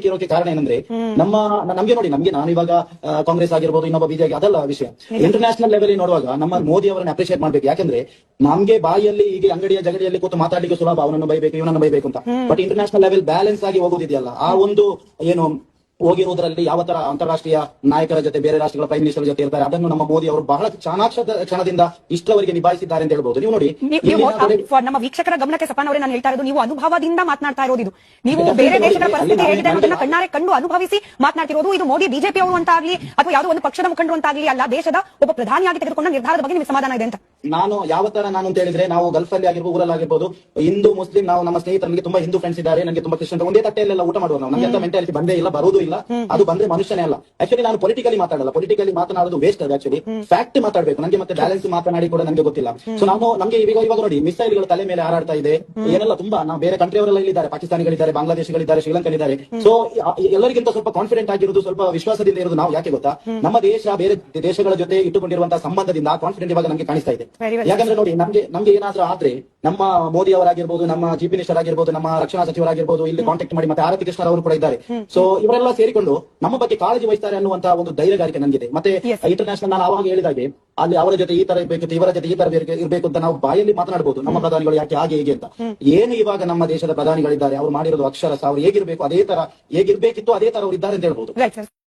ಇರೋಕೆ ಕಾರಣ ಏನಂದ್ರೆ ನಮ್ಗೆ ನೋಡಿ ನಾನು ಇವಾಗ ಕಾಂಗ್ರೆಸ್ ಆಗಿರ್ಬೋದು ಇನ್ನೊಬ್ಬ ಬಿಜೆಪಿ ಅದಲ್ಲ ವಿಷಯ. ಇಂಟರ್ನ್ಯಾಷನಲ್ ಲೆವೆಲ್ ನೋಡುವಾಗ ನಮ್ಮ ಮೋದಿ ಅವರನ್ನ ಅಪ್ರಿಶಿಯೇಟ್ ಮಾಡ್ಬೇಕು. ಯಾಕಂದ್ರೆ ನಮ್ಗೆ ಬಾಯಲ್ಲಿ ಈಗ ಅಂಗಡಿಯ ಜಗಡಿಯಲ್ಲಿ ಕೂತು ಮಾತಾಡ್ಲಿಕ್ಕೆ ಸುಲಭ, ಅವನನ್ನು ಬೈಬೇಕು ಇವನನ್ನು ಬೈಬೇಕು ಅಂತ. ಬಟ್ ಇಂಟರ್ನ್ಯಾಷನಲ್ ಲೆವೆಲ್ ಬ್ಯಾಲೆನ್ಸ್ ಆಗಿ ಹೋಗೋದಿದೆಯಲ್ಲ, ಆ ಒಂದು ಏನು ಹೋಗಿರುವುದರಲ್ಲಿ ಯಾವ ತರ ಅಂತಾರಾಷ್ಟ್ರೀಯ ನಾಯಕರ ಜೊತೆ ಬೇರೆ ರಾಷ್ಟ್ರಗಳ ಪ್ರೈಮ್ ಮಿನಿಸ್ಟರ್ ಜೊತೆ ಇರ್ತಾರೆ, ಅದನ್ನು ನಮ್ಮ ಮೋದಿ ಅವರು ಬಹಳ ಚಾಣಾಕ್ಷ ಕ್ಷಣದಿಂದ ಇಷ್ಟರವರೆಗೆ ನಿಭಾಯಿಸಿದ್ದಾರೆ ಅಂತ ಹೇಳ್ಬಹುದು. ನೀವು ನೋಡಿ, ನಮ್ಮ ವೀಕ್ಷಕರ ಗಮನಕ್ಕೆ ಸಪಾನ್ ಅವರೇ ನಾನು ಹೇಳ್ತಾ ಇರೋದು, ನೀವು ಅನುಭವದಿಂದ ಮಾತನಾಡ್ತಾ ಇರೋದು ಇದು. ನೀವು ಬೇರೆ ದೇಶಗಳ ಪರಿಸ್ಥಿತಿ ಹೇಗಿದೆ ಅನ್ನೋದನ್ನ ಕಣ್ಣಾರೆ ಕಂಡು ಅನುಭವಿಸಿ ಮಾತನಾಡ್ತಿರೋದು. ಇದು ಮೋದಿ ಬಿಜೆಪಿ ಅವರು ಅಂತ ಆಗ್ಲಿ ಅಥವಾ ಯಾವುದೋ ಒಂದು ಪಕ್ಷದ ಮುಖಂಡರು ಅಂತ ಆಗ್ಲಿ ಅಲ್ಲ, ದೇಶದ ಒಬ್ಬ ಪ್ರಧಾನಿಯಾಗಿ ತೆಗೆದುಕೊಂಡ ನಿರ್ಧಾರದ ಬಗ್ಗೆ ನಿಮಗೆ ಸಮಾಧಾನ ಇದೆ ಅಂತ. ನಾನು ಯಾವ ತರ ನಾನು ಅಂತ ಹೇಳಿದ್ರೆ, ನಾವು ಗಲ್ಫ್ ಅಲ್ಲಿ ಆಗಿರ್ಬೋದು, ಊರಲ್ಲಿ ಆಗಿರ್ಬೋದು, ಹಿಂದೂ ಮುಸ್ಲಿಂ, ನಾವು ನಮ್ಮ ಸ್ನೇಹಿತರಿಗೆ ತುಂಬಾ ಹಿಂದೂ ಫ್ರೆಂಡ್ಸ್ ಇದ್ದಾರೆ, ನನಗೆ ತುಂಬಾ ಕ್ರಿಶ್ಚಿಯನ್, ಒಂದೇ ತಟ್ಟೆಯಲ್ಲೆಲ್ಲ ಊಟ ಮಾಡುವ ನಾವು. ನಮಗೆ ಅಂತ ಮೆಂಟಾಲಿಟಿ ಬಂದೇ ಇಲ್ಲ, ಬರೋದು ಇಲ್ಲ. ಅದು ಬಂದ್ರೆ ಮನುಷ್ಯನೇ ಅಲ್ಲ. ಆಕ್ಚುಲಿ ನಾನು ಪೊಲಿಟಿಕಲಿ ಮಾತಾಡಲ್ಲ, ಪೊಲಿಟಿಕಲಿ ಮಾತನಾಡೋದು ವೇಸ್ಟ್. ಅದು ಆಕ್ಚುಲಿ ಫ್ಯಾಕ್ಟ್ ಮಾತಾಡಬೇಕು. ನನಗೆ ಮತ್ತೆ ಬ್ಯಾಲೆನ್ಸ್ ಮಾತನಾಡಿ ಕೂಡ ನನಗೆ ಗೊತ್ತಿಲ್ಲ. ಸೊ ನಮಗೆ ಇವಾಗ ನೋಡಿ, ಮಿಸೈಲ್ಗಳು ತಲೆ ಮೇಲೆ ಹಾರಾಡ್ತಾ ಇದೆ, ಏನೆಲ್ಲ ತುಂಬಾ ನಾವು ಬೇರೆ ಕಂಟ್ರಿಯವರೆಲ್ಲ ಇಲ್ಲಿದ್ದಾರೆ, ಪಾಕಿಸ್ತಾನಿಗಳಿದ್ದಾರೆ, ಬಾಂಗ್ಲಾದೇಶಗಳಿದ್ದಾರೆ, ಶ್ರೀಲಂಕನಿದ್ದಾರೆ. ಸೊ ಎಲ್ಲರಿಗಿಂತ ಸ್ವಲ್ಪ ಕಾನ್ಫಿಡೆಂಟ್ ಆಗಿರೋದು, ಸ್ವಲ್ಪ ವಿಶ್ವಾಸದಿಂದ ಇರೋದು ನಾವು. ಯಾಕೆ ಗೊತ್ತಾ, ನಮ್ಮ ದೇಶ ಬೇರೆ ದೇಶಗಳ ಜೊತೆ ಇಟ್ಟುಕೊಂಡಿರುವಂತಹ ಸಂಬಂಧದಿಂದ ಆ ಕಾನ್ಫಿಡೆಂಟ್ ಇವಾಗ ನಮಗೆ ಕಾಣಿಸ್ತಾ ಇದೆ. ಯಾಕಂದ್ರೆ ನೋಡಿ, ನಮ್ಗೆ ಏನಾದ್ರೂ ಆದ್ರೆ ನಮ್ಮ ಮೋದಿ ಅವರಾಗಿರ್ಬೋದು, ನಮ್ಮ ಚೀಫ್ ಮಿನಿಸ್ಟರ್ ಆಗಿರ್ಬೋದು, ನಮ್ಮ ರಕ್ಷಣಾ ಸಚಿವರಾಗಿರ್ಬೋದು, ಇಲ್ಲಿ ಕಾಂಟ್ಯಾಕ್ಟ್ ಮಾಡಿ, ಮತ್ತೆ ಆರತಿ ಕೃಷ್ಣ ಅವರು ಕೂಡ ಇದ್ದಾರೆ. ಸೊ ಇವರೆಲ್ಲ ಸೇರಿಕೊಂಡು ನಮ್ಮ ಬಗ್ಗೆ ಕಾಳಜಿ ವಹಿಸ್ತಾರೆ ಅನ್ನುವಂತಹ ಒಂದು ಧೈರ್ಯಗಾರಿಕೆ ನನಗಿದೆ. ಮತ್ತೆ ಇಂಟರ್ನ್ಯಾಷನಲ್, ನಾನು ಆವಾಗ ಹೇಳಿದಾಗೆ, ಅಲ್ಲಿ ಅವರ ಜೊತೆ ಈ ತರ ಇರಬೇಕು, ಇವರ ಜೊತೆ ಈ ತರ ಇರಬೇಕು ಅಂತ ನಾವು ಬಾಯಲ್ಲಿ ಮಾತನಾಡಬಹುದು. ನಮ್ಮ ಪ್ರಧಾನಿಗಳು ಯಾಕೆ ಹಾಗೆ ಹೇಗೆ ಅಂತ. ಏನು ಇವಾಗ ನಮ್ಮ ದೇಶದ ಪ್ರಧಾನಿಗಳಿದ್ದಾರೆ, ಅವ್ರು ಮಾಡಿರೋದು ಅಕ್ಷರಶಃ ಅವ್ರು ಹೇಗಿರ್ಬೇಕು ಅದೇ ತರ, ಹೇಗಿರ್ಬೇಕಿತ್ತು ಅದೇ ತರ ಅವ್ರು ಇದ್ದಾರೆ ಅಂತ ಹೇಳ್ಬಹುದು.